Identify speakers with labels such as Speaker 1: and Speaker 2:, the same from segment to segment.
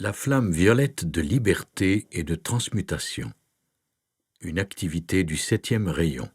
Speaker 1: La flamme violette de liberté et de transmutation. Une activité du 7e rayon.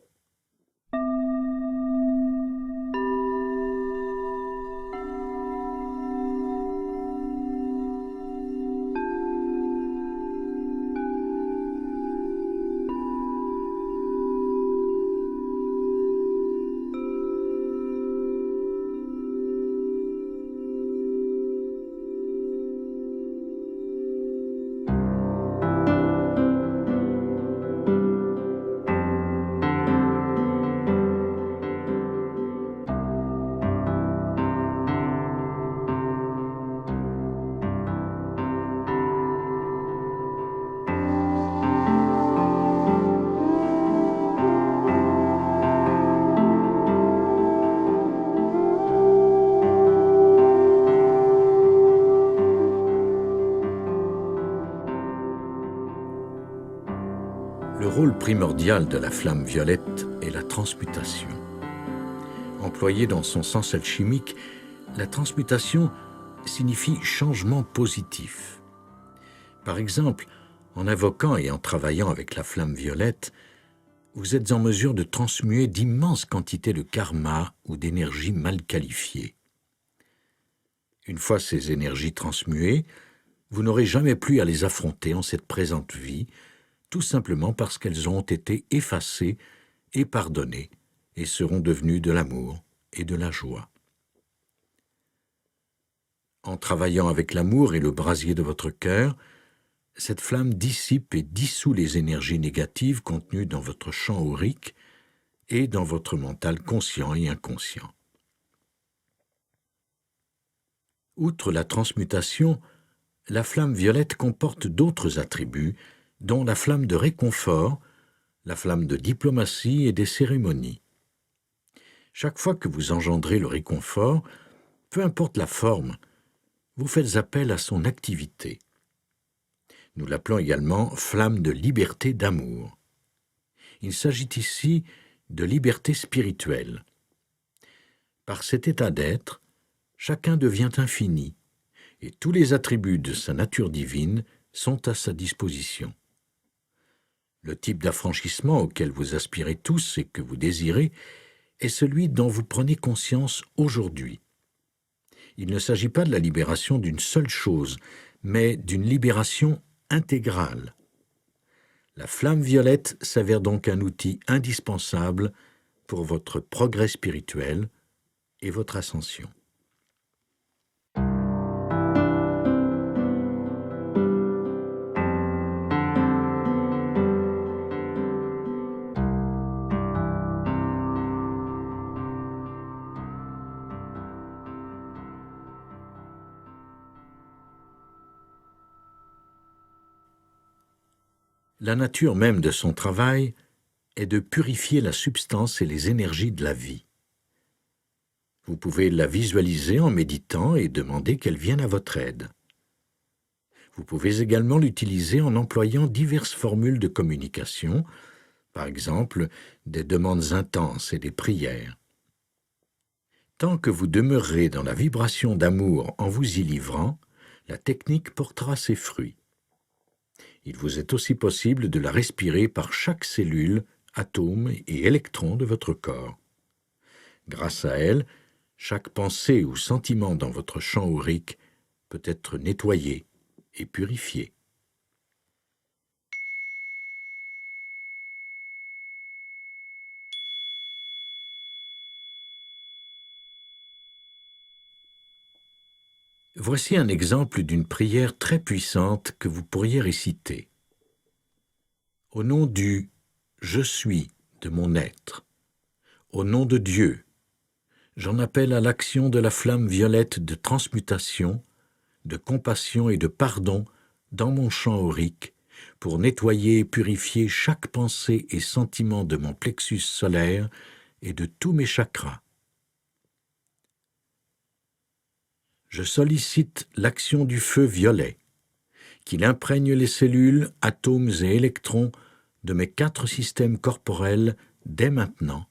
Speaker 1: Le rôle primordial de la flamme violette est la transmutation. Employée dans son sens alchimique, la transmutation signifie changement positif. Par exemple, en invoquant et en travaillant avec la flamme violette, vous êtes en mesure de transmuer d'immenses quantités de karma ou d'énergie mal qualifiée. Une fois ces énergies transmuées, vous n'aurez jamais plus à les affronter en cette présente vie, tout simplement parce qu'elles ont été effacées et pardonnées et seront devenues de l'amour et de la joie. En travaillant avec l'amour et le brasier de votre cœur, cette flamme dissipe et dissout les énergies négatives contenues dans votre champ aurique et dans votre mental conscient et inconscient. Outre la transmutation, la flamme violette comporte d'autres attributs, dont la flamme de réconfort, la flamme de diplomatie et des cérémonies. Chaque fois que vous engendrez le réconfort, peu importe la forme, vous faites appel à son activité. Nous l'appelons également flamme de liberté d'amour. Il s'agit ici de liberté spirituelle. Par cet état d'être, chacun devient infini, et tous les attributs de sa nature divine sont à sa disposition. Le type d'affranchissement auquel vous aspirez tous et que vous désirez est celui dont vous prenez conscience aujourd'hui. Il ne s'agit pas de la libération d'une seule chose, mais d'une libération intégrale. La flamme violette s'avère donc un outil indispensable pour votre progrès spirituel et votre ascension. La nature même de son travail est de purifier la substance et les énergies de la vie. Vous pouvez la visualiser en méditant et demander qu'elle vienne à votre aide. Vous pouvez également l'utiliser en employant diverses formules de communication, par exemple des demandes intenses et des prières. Tant que vous demeurerez dans la vibration d'amour en vous y livrant, la technique portera ses fruits. Il vous est aussi possible de la respirer par chaque cellule, atome et électron de votre corps. Grâce à elle, chaque pensée ou sentiment dans votre champ aurique peut être nettoyé et purifié. Voici un exemple d'une prière très puissante que vous pourriez réciter. Au nom du « Je suis » de mon être, au nom de Dieu, j'en appelle à l'action de la flamme violette de transmutation, de compassion et de pardon dans mon champ aurique pour nettoyer et purifier chaque pensée et sentiment de mon plexus solaire et de tous mes chakras. Je sollicite l'action du feu violet, qu'il imprègne les cellules, atomes et électrons de mes 4 systèmes corporels dès maintenant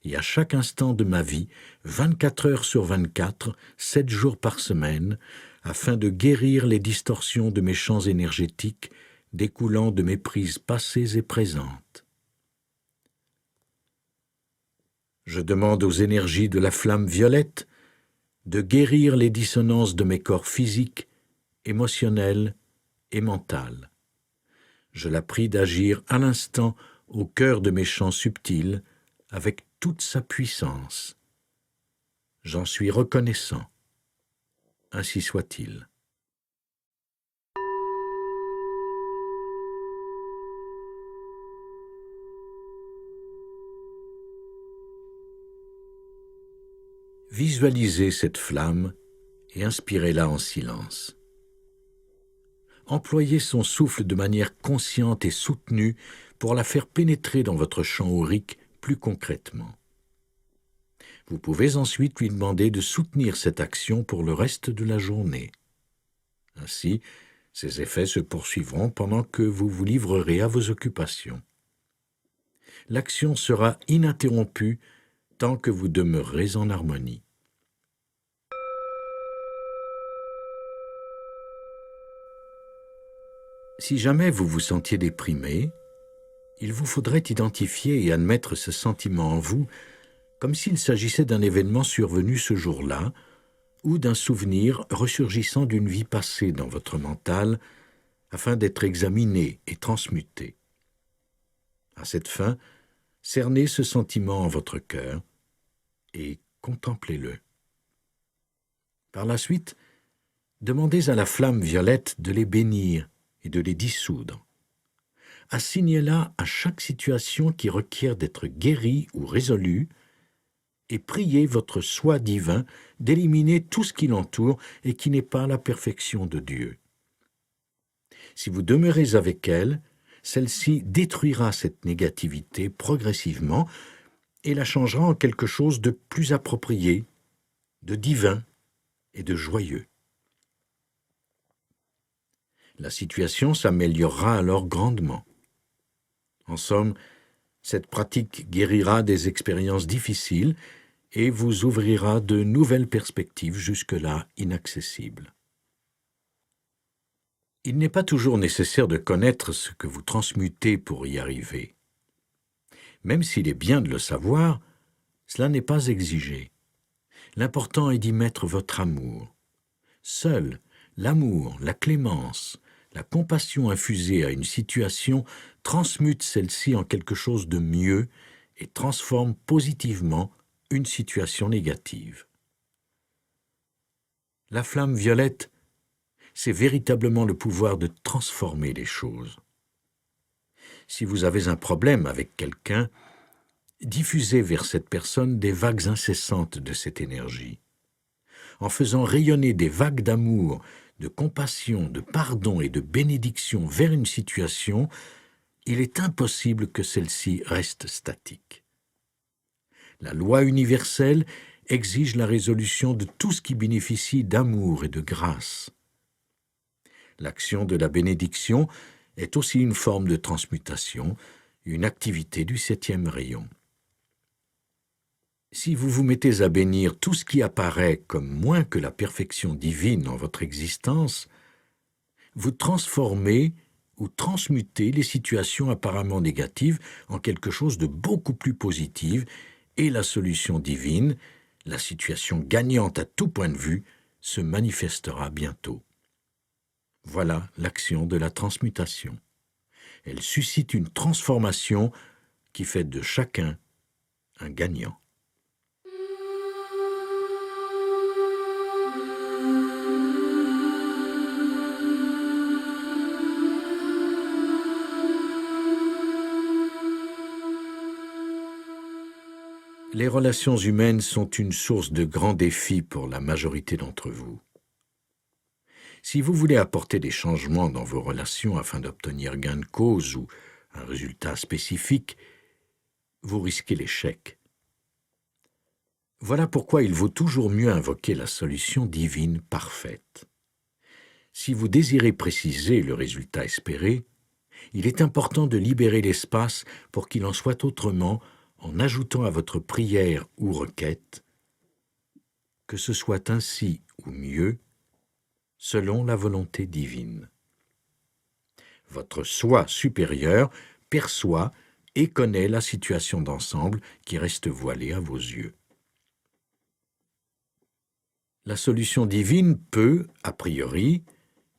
Speaker 1: et à chaque instant de ma vie, 24 heures sur 24, 7 jours par semaine, afin de guérir les distorsions de mes champs énergétiques découlant de mes prises passées et présentes. Je demande aux énergies de la flamme violette de guérir les dissonances de mes corps physiques, émotionnels et mentaux. Je la prie d'agir à l'instant au cœur de mes champs subtils avec toute sa puissance. J'en suis reconnaissant. Ainsi soit-il. Visualisez cette flamme et inspirez-la en silence. Employez son souffle de manière consciente et soutenue pour la faire pénétrer dans votre champ aurique plus concrètement. Vous pouvez ensuite lui demander de soutenir cette action pour le reste de la journée. Ainsi, ces effets se poursuivront pendant que vous vous livrerez à vos occupations. L'action sera ininterrompue tant que vous demeurerez en harmonie. Si jamais vous vous sentiez déprimé, il vous faudrait identifier et admettre ce sentiment en vous comme s'il s'agissait d'un événement survenu ce jour-là ou d'un souvenir ressurgissant d'une vie passée dans votre mental afin d'être examiné et transmuté. À cette fin, cernez ce sentiment en votre cœur et contemplez-le. Par la suite, demandez à la flamme violette de les bénir et de les dissoudre. Assignez-la à chaque situation qui requiert d'être guérie ou résolue et priez votre soi divin d'éliminer tout ce qui l'entoure et qui n'est pas la perfection de Dieu. Si vous demeurez avec elle, celle-ci détruira cette négativité progressivement et la changera en quelque chose de plus approprié, de divin et de joyeux. La situation s'améliorera alors grandement. En somme, cette pratique guérira des expériences difficiles et vous ouvrira de nouvelles perspectives jusque-là inaccessibles. Il n'est pas toujours nécessaire de connaître ce que vous transmutez pour y arriver. Même s'il est bien de le savoir, cela n'est pas exigé. L'important est d'y mettre votre amour. Seul l'amour, la clémence, la compassion infusée à une situation transmute celle-ci en quelque chose de mieux et transforme positivement une situation négative. La flamme violette, c'est véritablement le pouvoir de transformer les choses. Si vous avez un problème avec quelqu'un, diffusez vers cette personne des vagues incessantes de cette énergie. En faisant rayonner des vagues d'amour, de compassion, de pardon et de bénédiction vers une situation, il est impossible que celle-ci reste statique. La loi universelle exige la résolution de tout ce qui bénéficie d'amour et de grâce. L'action de la bénédiction est aussi une forme de transmutation, une activité du 7e rayon. Si vous vous mettez à bénir tout ce qui apparaît comme moins que la perfection divine en votre existence, vous transformez ou transmutez les situations apparemment négatives en quelque chose de beaucoup plus positif et la solution divine, la situation gagnante à tout point de vue, se manifestera bientôt. Voilà l'action de la transmutation. Elle suscite une transformation qui fait de chacun un gagnant. Les relations humaines sont une source de grands défis pour la majorité d'entre vous. Si vous voulez apporter des changements dans vos relations afin d'obtenir gain de cause ou un résultat spécifique, vous risquez l'échec. Voilà pourquoi il vaut toujours mieux invoquer la solution divine parfaite. Si vous désirez préciser le résultat espéré, il est important de libérer l'espace pour qu'il en soit autrement en ajoutant à votre prière ou requête, que ce soit ainsi ou mieux, selon la volonté divine. Votre soi supérieur perçoit et connaît la situation d'ensemble qui reste voilée à vos yeux. La solution divine peut, a priori,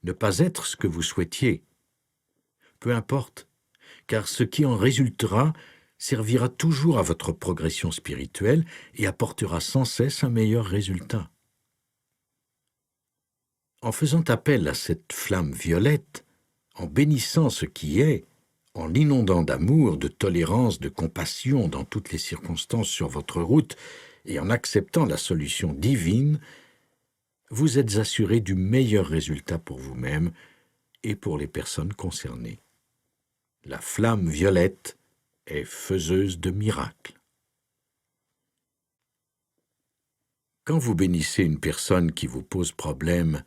Speaker 1: ne pas être ce que vous souhaitiez. Peu importe, car ce qui en résultera servira toujours à votre progression spirituelle et apportera sans cesse un meilleur résultat. En faisant appel à cette flamme violette, en bénissant ce qui est, en l'inondant d'amour, de tolérance, de compassion dans toutes les circonstances sur votre route et en acceptant la solution divine, vous êtes assuré du meilleur résultat pour vous-même et pour les personnes concernées. La flamme violette est faiseuse de miracles. Quand vous bénissez une personne qui vous pose problème,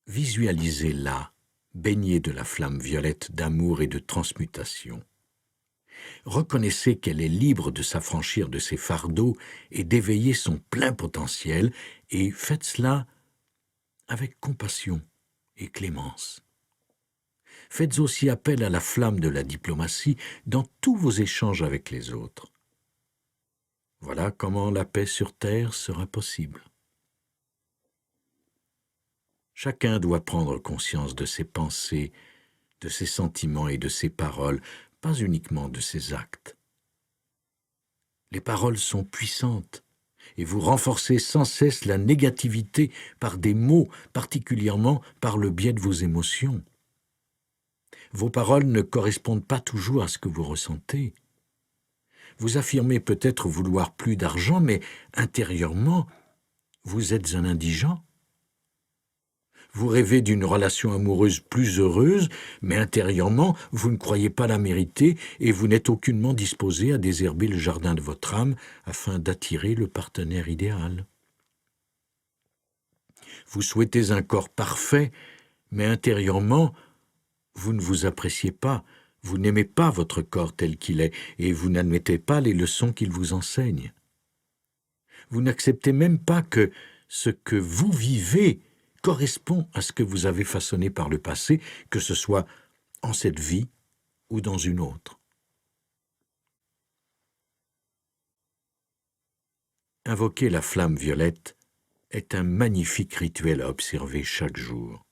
Speaker 1: visualisez-la baignée de la flamme violette d'amour et de transmutation. Reconnaissez qu'elle est libre de s'affranchir de ses fardeaux et d'éveiller son plein potentiel, et faites cela avec compassion et clémence. Faites aussi appel à la flamme de la diplomatie dans tous vos échanges avec les autres. Voilà comment la paix sur terre sera possible. Chacun doit prendre conscience de ses pensées, de ses sentiments et de ses paroles, pas uniquement de ses actes. Les paroles sont puissantes et vous renforcez sans cesse la négativité par des mots, particulièrement par le biais de vos émotions. Vos paroles ne correspondent pas toujours à ce que vous ressentez. Vous affirmez peut-être vouloir plus d'argent, mais intérieurement, vous êtes un indigent. Vous rêvez d'une relation amoureuse plus heureuse, mais intérieurement, vous ne croyez pas la mériter et vous n'êtes aucunement disposé à désherber le jardin de votre âme afin d'attirer le partenaire idéal. Vous souhaitez un corps parfait, mais intérieurement, vous ne vous appréciez pas, vous n'aimez pas votre corps tel qu'il est et vous n'admettez pas les leçons qu'il vous enseigne. Vous n'acceptez même pas que ce que vous vivez correspond à ce que vous avez façonné par le passé, que ce soit en cette vie ou dans une autre. Invoquer la flamme violette est un magnifique rituel à observer chaque jour.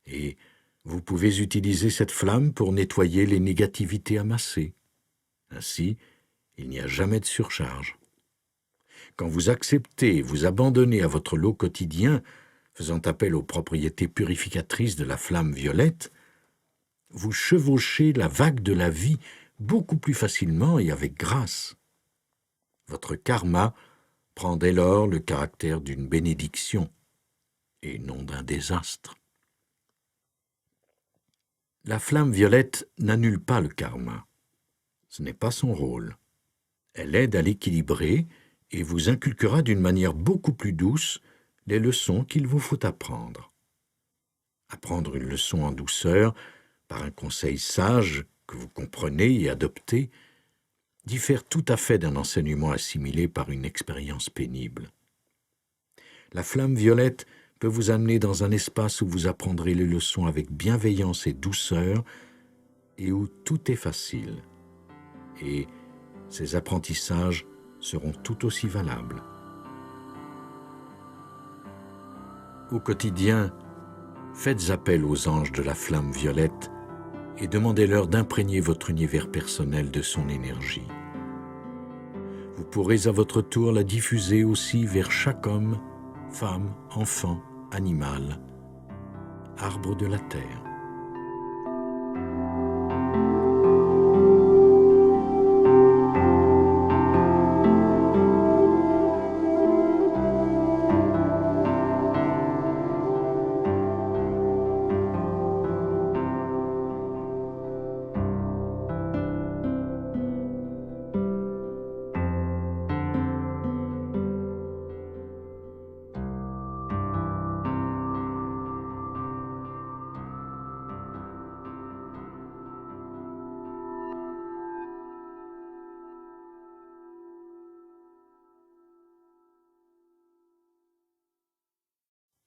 Speaker 1: Et vous pouvez utiliser cette flamme pour nettoyer les négativités amassées. Ainsi, il n'y a jamais de surcharge. Quand vous acceptez et vous abandonnez à votre lot quotidien, faisant appel aux propriétés purificatrices de la flamme violette, vous chevauchez la vague de la vie beaucoup plus facilement et avec grâce. Votre karma prend dès lors le caractère d'une bénédiction et non d'un désastre. La flamme violette n'annule pas le karma. Ce n'est pas son rôle. Elle aide à l'équilibrer et vous inculquera d'une manière beaucoup plus douce les leçons qu'il vous faut apprendre. Apprendre une leçon en douceur, par un conseil sage que vous comprenez et adoptez, diffère tout à fait d'un enseignement assimilé par une expérience pénible. La flamme violette peut vous amener dans un espace où vous apprendrez les leçons avec bienveillance et douceur et où tout est facile. Et ces apprentissages seront tout aussi valables. Au quotidien, faites appel aux anges de la flamme violette et demandez-leur d'imprégner votre univers personnel de son énergie. Vous pourrez à votre tour la diffuser aussi vers chaque homme, femme, enfant, animal, arbre de la terre.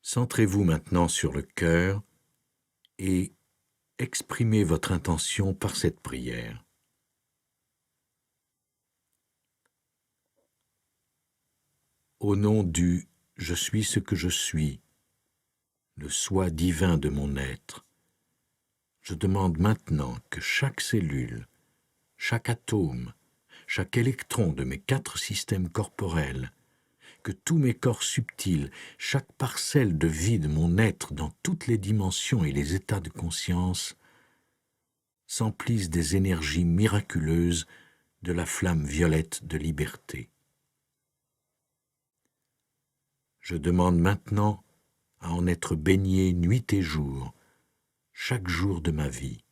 Speaker 1: Centrez-vous maintenant sur le cœur et exprimez votre intention par cette prière. Au nom du « Je suis ce que je suis », le soi divin de mon être, je demande maintenant que chaque cellule, chaque atome, chaque électron de mes 4 systèmes corporels, que tous mes corps subtils, chaque parcelle de vie de mon être dans toutes les dimensions et les états de conscience, s'emplissent des énergies miraculeuses de la flamme violette de liberté. Je demande maintenant à en être baigné nuit et jour, chaque jour de ma vie.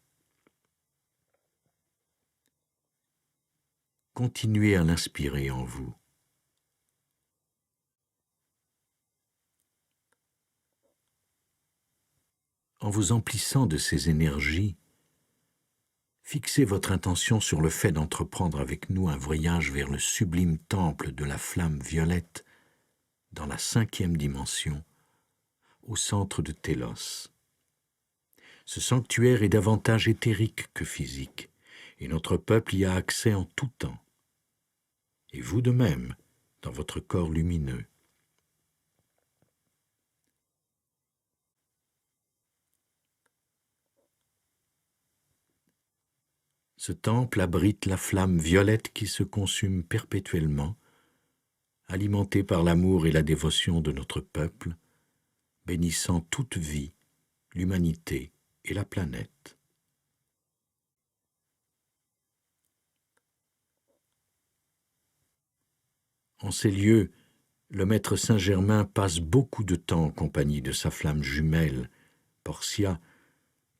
Speaker 1: Continuez à l'inspirer en vous. En vous emplissant de ces énergies, fixez votre intention sur le fait d'entreprendre avec nous un voyage vers le sublime temple de la flamme violette dans la 5e dimension, au centre de Télos. Ce sanctuaire est davantage éthérique que physique, et notre peuple y a accès en tout temps. Et vous de même, dans votre corps lumineux. Ce temple abrite la flamme violette qui se consume perpétuellement, alimentée par l'amour et la dévotion de notre peuple, bénissant toute vie, l'humanité et la planète. En ces lieux, le maître Saint-Germain passe beaucoup de temps en compagnie de sa flamme jumelle, Portia,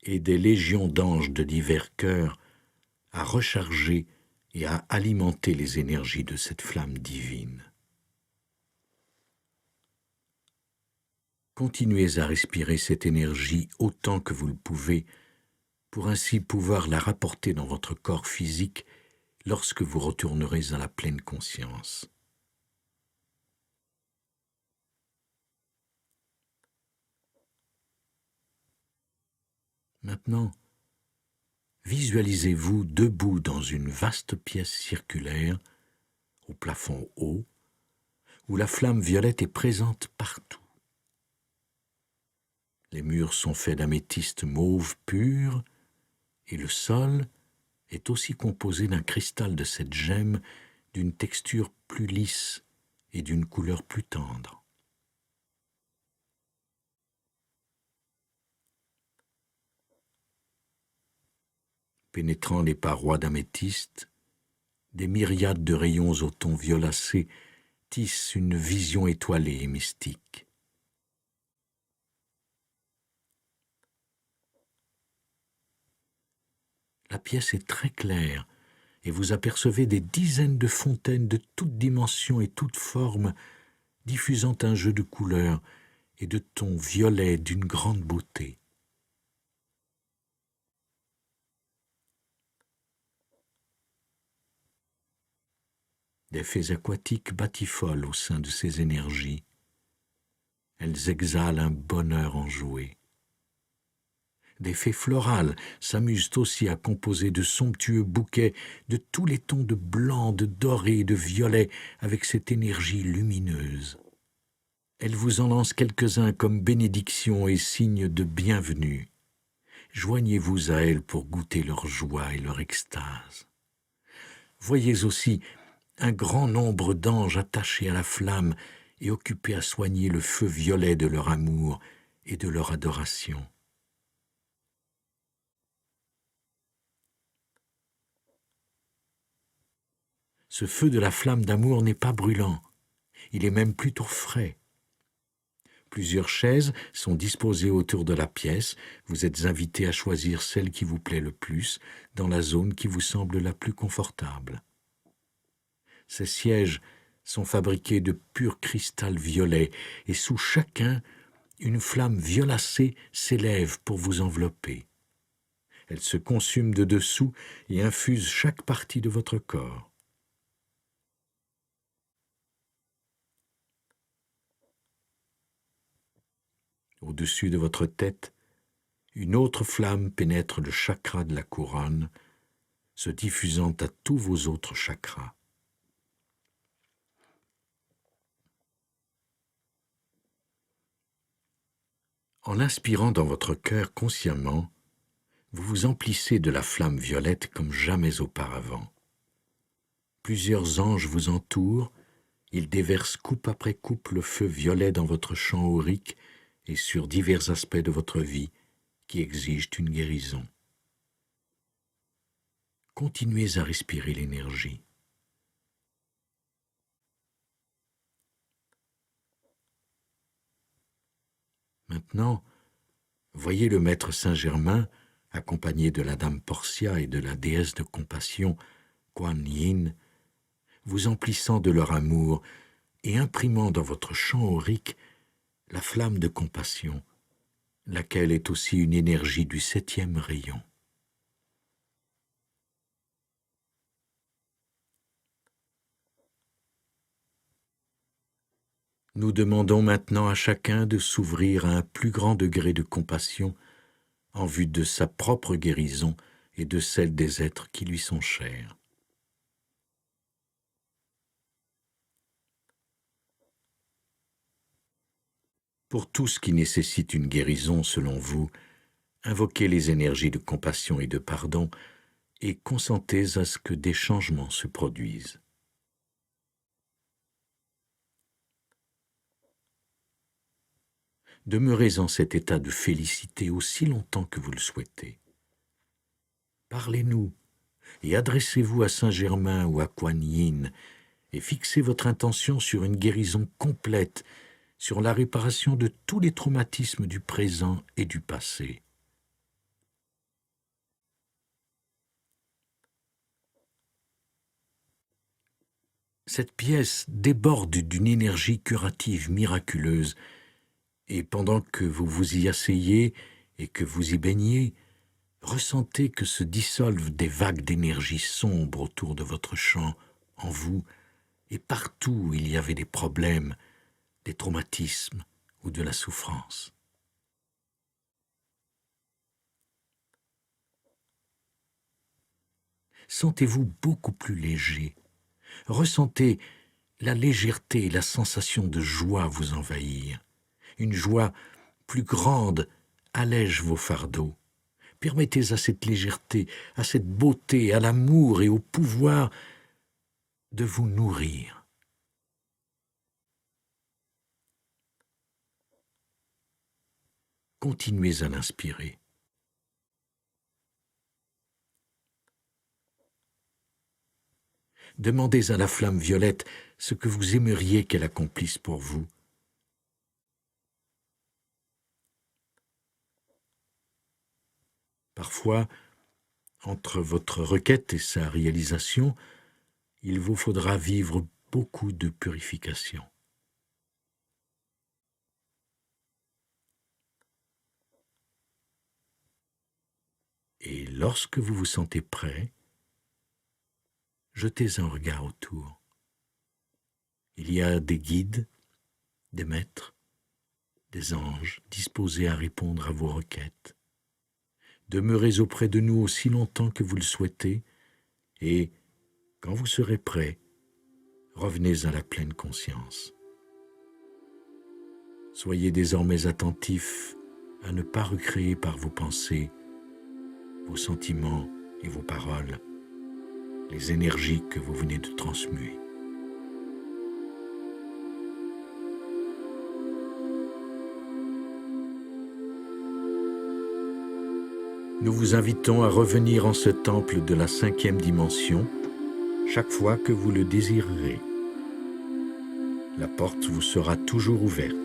Speaker 1: et des légions d'anges de divers cœurs à recharger et à alimenter les énergies de cette flamme divine. Continuez à respirer cette énergie autant que vous le pouvez, pour ainsi pouvoir la rapporter dans votre corps physique lorsque vous retournerez à la pleine conscience. Maintenant, visualisez-vous debout dans une vaste pièce circulaire, au plafond haut, où la flamme violette est présente partout. Les murs sont faits d'améthyste mauve pur, et le sol est aussi composé d'un cristal de cette gemme d'une texture plus lisse et d'une couleur plus tendre. Pénétrant les parois d'améthyste, des myriades de rayons au ton violacé tissent une vision étoilée et mystique. La pièce est très claire et vous apercevez des dizaines de fontaines de toutes dimensions et toutes formes diffusant un jeu de couleurs et de tons violets d'une grande beauté. Des fées aquatiques batifolent au sein de ces énergies. Elles exhalent un bonheur enjoué. Des fées florales s'amusent aussi à composer de somptueux bouquets de tous les tons de blanc, de doré et de violet avec cette énergie lumineuse. Elles vous en lancent quelques-uns comme bénédiction et signe de bienvenue. Joignez-vous à elles pour goûter leur joie et leur extase. Voyez aussi un grand nombre d'anges attachés à la flamme et occupés à soigner le feu violet de leur amour et de leur adoration. Ce feu de la flamme d'amour n'est pas brûlant, il est même plutôt frais. Plusieurs chaises sont disposées autour de la pièce, vous êtes invité à choisir celle qui vous plaît le plus, dans la zone qui vous semble la plus confortable. Ces sièges sont fabriqués de pur cristal violet, et sous chacun, une flamme violacée s'élève pour vous envelopper. Elle se consume de dessous et infuse chaque partie de votre corps. Au-dessus de votre tête, une autre flamme pénètre le chakra de la couronne, se diffusant à tous vos autres chakras. En inspirant dans votre cœur consciemment, vous vous emplissez de la flamme violette comme jamais auparavant. Plusieurs anges vous entourent, ils déversent coupe après coupe le feu violet dans votre champ aurique et sur divers aspects de votre vie qui exigent une guérison. Continuez à respirer l'énergie. Maintenant, voyez le maître Saint-Germain, accompagné de la dame Portia et de la déesse de compassion, Kuan Yin, vous emplissant de leur amour et imprimant dans votre champ aurique la flamme de compassion, laquelle est aussi une énergie du 7e rayon. Nous demandons maintenant à chacun de s'ouvrir à un plus grand degré de compassion en vue de sa propre guérison et de celle des êtres qui lui sont chers. Pour tout ce qui nécessite une guérison selon vous, invoquez les énergies de compassion et de pardon et consentez à ce que des changements se produisent. Demeurez en cet état de félicité aussi longtemps que vous le souhaitez. Parlez-nous et adressez-vous à Saint-Germain ou à Kuan Yin et fixez votre intention sur une guérison complète, sur la réparation de tous les traumatismes du présent et du passé. Cette pièce déborde d'une énergie curative miraculeuse, et pendant que vous vous y asseyez et que vous y baignez, ressentez que se dissolvent des vagues d'énergie sombre autour de votre champ, en vous, et partout où il y avait des problèmes, des traumatismes ou de la souffrance. Sentez-vous beaucoup plus léger. Ressentez la légèreté et la sensation de joie vous envahir. Une joie plus grande allège vos fardeaux. Permettez à cette légèreté, à cette beauté, à l'amour et au pouvoir de vous nourrir. Continuez à l'inspirer. Demandez à la flamme violette ce que vous aimeriez qu'elle accomplisse pour vous. Parfois, entre votre requête et sa réalisation, il vous faudra vivre beaucoup de purification. Et lorsque vous vous sentez prêt, jetez un regard autour. Il y a des guides, des maîtres, des anges disposés à répondre à vos requêtes. Demeurez auprès de nous aussi longtemps que vous le souhaitez, et, quand vous serez prêt, revenez à la pleine conscience. Soyez désormais attentifs à ne pas recréer par vos pensées, vos sentiments et vos paroles les énergies que vous venez de transmuer. Nous vous invitons à revenir en ce temple de la 5e dimension chaque fois que vous le désirerez. La porte vous sera toujours ouverte.